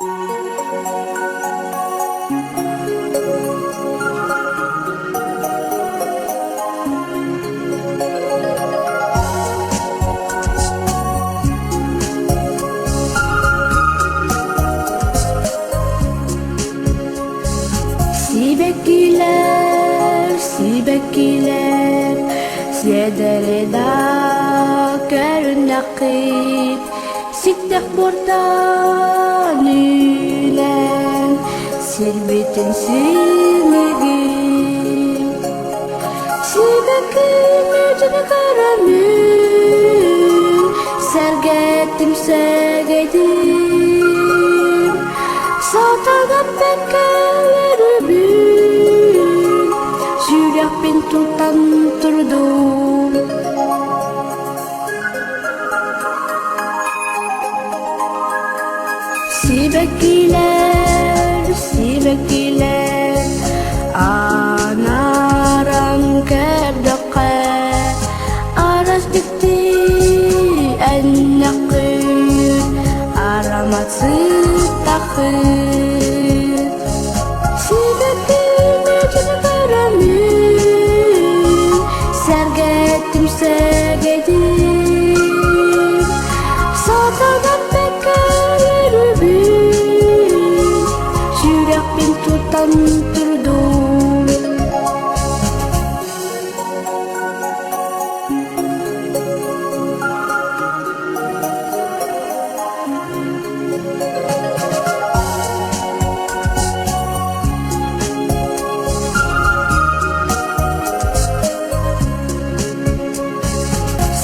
Sibekiler Siedereda Kernakit Siktek portalilen Silbitin silmegin Sibekiler Canakaramün Sergettim segedim Satanam beklerim Sudah pintu terdum Sibekiler Anaran kerdekat Aras dikti Annakit Aramat sitakit